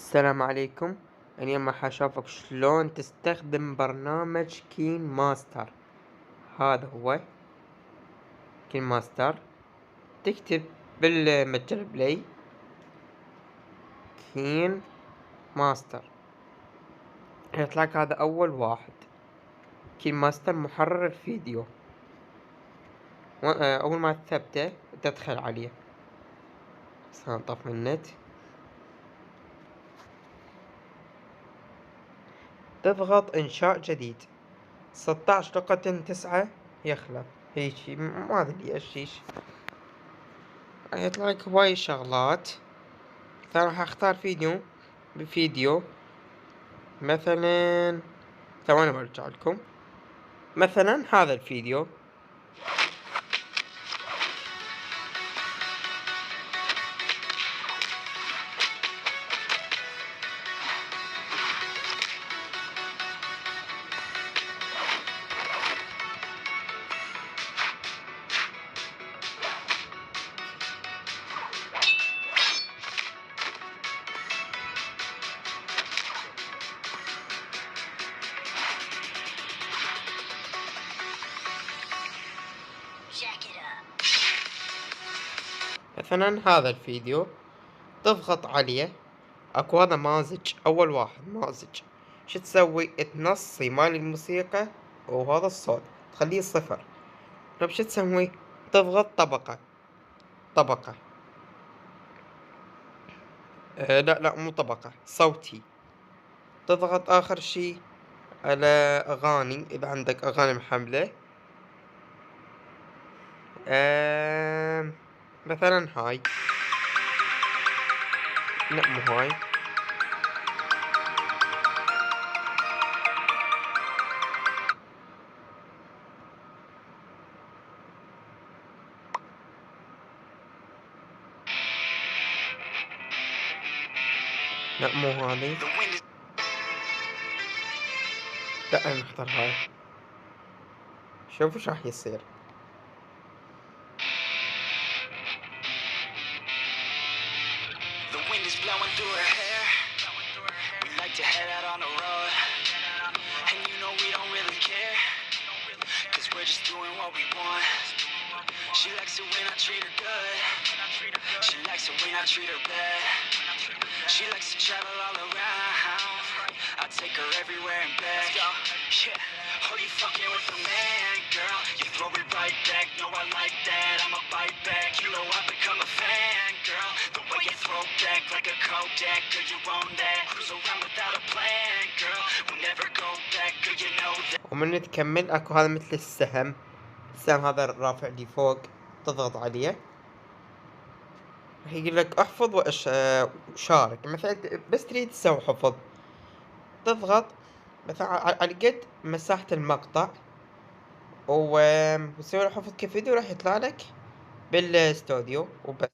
السلام عليكم. اليوم راح اشوفك شلون تستخدم برنامج كين ماستر. هذا هو كين ماستر. تكتب بالمتجر بلاي كين ماستر، يطلعك هذا اول واحد. كين ماستر محرر الفيديو. اول ما تثبته تدخل عليه. بس انطف من النت. تضغط انشاء جديد. 16.9 يخلق هيجي، ما ادري ايش. يطلع لك هواي شغلات. فراح اختار بفيديو مثلا. ثواني برجع لكم. مثلا هذا الفيديو. مثلا هذا الفيديو تضغط عليه. اكو هذا مازج، اول واحد مازج. شو تسوي؟ تنصي مال الموسيقى وهذا الصوت تخليه صفر. طيب شو تسوي؟ تضغط طبقة. لا مو طبقة، صوتي. تضغط اخر شي على اغاني اذا عندك اغاني محملة. مثلا هاي. لا مو هاي. لا مو هذي. لا نختار هاي. شوف وش راح يصير. She likes it when I treat her good. She likes it when I treat her bad. She likes to travel all around. I take her everywhere and back. Yeah. Oh, you fucking with a man, girl. You throw it right back. No, I like that. I'ma bite back. You know I become a fan, girl. The way you throw back like a Kodak. Girl, you own that. Cruise around without a plan, girl. We'll never go back. Girl, you know that. ومن تكمل اكو هذا مثل السهم. السهم هذا الرافع اللي فوق. تضغط عليه راح يقول لك احفظ وشارك. مثلا بس تريد تسوي حفظ، تضغط مثلا على قد مساحة المقطع وتسوي له حفظ كفيديو، راح يطلع لك بالاستوديو وبس.